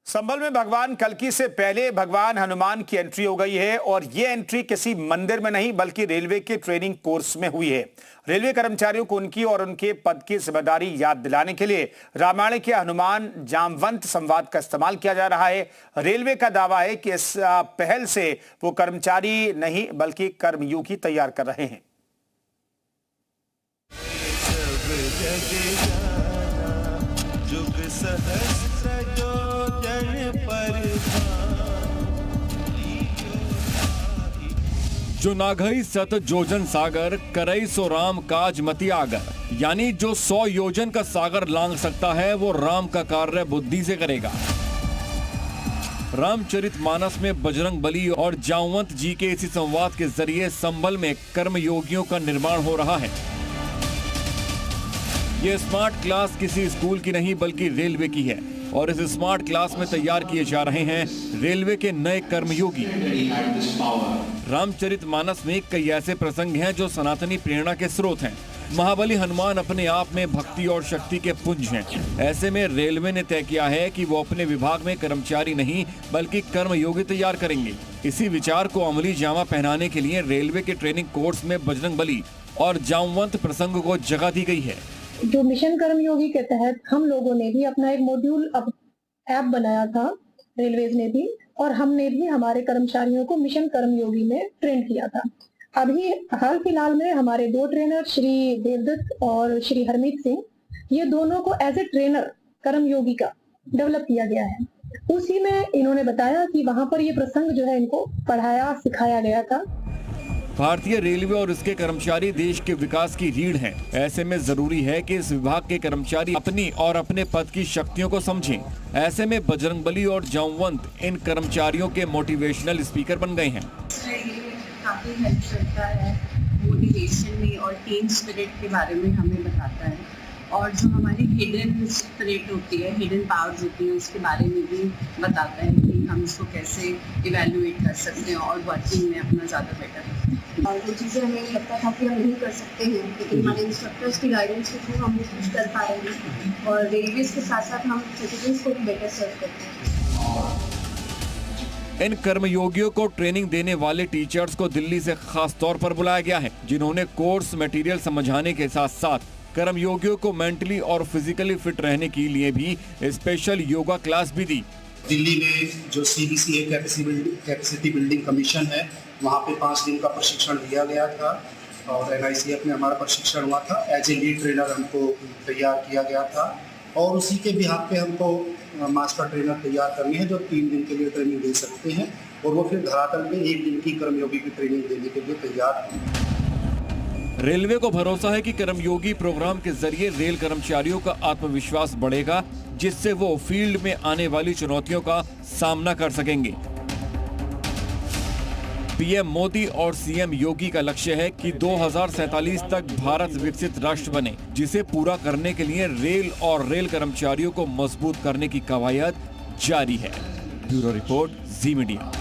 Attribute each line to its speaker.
Speaker 1: संभल में भगवान कल्की से पहले भगवान हनुमान की एंट्री हो गई है और ये एंट्री किसी मंदिर में नहीं बल्कि रेलवे के ट्रेनिंग कोर्स में हुई है। रेलवे कर्मचारियों को उनकी और उनके पद की जिम्मेदारी याद दिलाने के लिए रामायण के हनुमान जामवंत संवाद का इस्तेमाल किया जा रहा है। रेलवे का दावा है कि इस पहल से वो कर्मचारी नहीं बल्कि कर्मयोगी तैयार कर रहे हैं।
Speaker 2: जो नाघई सत जोजन सागर करई सो राम काज मति आगर, यानी जो 100 योजन का सागर लांघ सकता है वो राम का कार्य बुद्धि से करेगा। रामचरितमानस में बजरंग बली और जामवंत जी के इसी संवाद के जरिए संभल में कर्मयोगियों का निर्माण हो रहा है। ये स्मार्ट क्लास किसी स्कूल की नहीं बल्कि रेलवे की है और इस स्मार्ट क्लास में तैयार किए जा रहे हैं रेलवे के नए कर्मयोगी। रामचरितमानस में कई ऐसे प्रसंग हैं जो सनातनी प्रेरणा के स्रोत हैं। महाबली हनुमान अपने आप में भक्ति और शक्ति के पुंज हैं। ऐसे में रेलवे ने तय किया है कि वो अपने विभाग में कर्मचारी नहीं बल्कि कर्मयोगी तैयार करेंगे। इसी विचार को अमली जामा पहनाने के लिए रेलवे के ट्रेनिंग कोर्स में बजरंग बली और जामवंत प्रसंग को जगह दी गई है।
Speaker 3: जो मिशन कर्मयोगी के तहत हम लोगों ने भी अपना एक मॉड्यूल ऐप बनाया था, रेलवेज ने भी, और हमने भी हमारे कर्मचारियों को मिशन कर्मयोगी में ट्रेन किया था। अभी हाल फिलहाल में हमारे 2 ट्रेनर श्री देवदत्त और श्री हरमीत सिंह, ये दोनों को एज ए ट्रेनर कर्मयोगी का डेवलप किया गया है। उसी में इन्होंने बताया कि वहाँ पर ये प्रसंग जो है इनको पढ़ाया सिखाया गया था।
Speaker 2: भारतीय रेलवे और इसके कर्मचारी देश के विकास की रीढ़ हैं। ऐसे में जरूरी है कि इस विभाग के कर्मचारी अपनी और अपने पद की शक्तियों को समझें। ऐसे में बजरंगबली और जामवंत इन कर्मचारियों के मोटिवेशनल स्पीकर बन गए हैं।
Speaker 4: काफी हेल्प करता है मोटिवेशन में और टीम स्पिरिट के बारे में हमें बताता है, और जो हमारी हिडन स्पिरिट होती है, हिडन पावर्स होती है, उसके बारे में भी बताता है कि हम इसको कैसे इवैल्यूएट कर सकते हैं और वर्किंग में अपना ज़्यादा बेटर।
Speaker 5: और वो चीज़ें हमें लगता था कि हम नहीं कर सकते हैं, लेकिन हमारे इंस्ट्रक्टर्स की गाइडेंस के थ्रू हम वो कुछ कर पा रहे हैं और रेलवेज के साथ साथ हम सिटीजन्स को भी बेटर सर्व करते हैं।
Speaker 2: इन कर्मयोगियों को ट्रेनिंग देने वाले टीचर्स को दिल्ली से खास तौर पर बुलाया गया है, जिन्होंने कोर्स मटेरियल समझाने के साथ साथ कर्मयोगियों को मेंटली और फिजिकली फिट रहने के लिए भी स्पेशल योगा क्लास भी दी।
Speaker 6: दिल्ली में जो CBCA कैपेसिटी बिल्डिंग कमीशन है, वहाँ पे 5 दिन का प्रशिक्षण दिया गया था और NICF में हमारा प्रशिक्षण हुआ था। एज ए लीड ट्रेनर हमको तैयार किया गया था और उसी के बिहाफ पे हमको मास्टर ट्रेनर तैयार करनी है जो 3 दिन के लिए ट्रेनिंग दे सकते हैं और वो फिर धरातल पे 1 दिन की कर्मयोगी की ट्रेनिंग देने के लिए तैयार हैं।
Speaker 2: रेलवे को भरोसा है कि कर्मयोगी प्रोग्राम के जरिए रेल कर्मचारियों का आत्मविश्वास बढ़ेगा, जिससे वो फील्ड में आने वाली चुनौतियों का सामना कर सकेंगे। PM मोदी और CM योगी का लक्ष्य है कि 2047 तक भारत विकसित राष्ट्र बने, जिसे पूरा करने के लिए रेल और रेल कर्मचारियों को मजबूत करने की कवायद जारी है। ब्यूरो रिपोर्ट, जी मीडिया।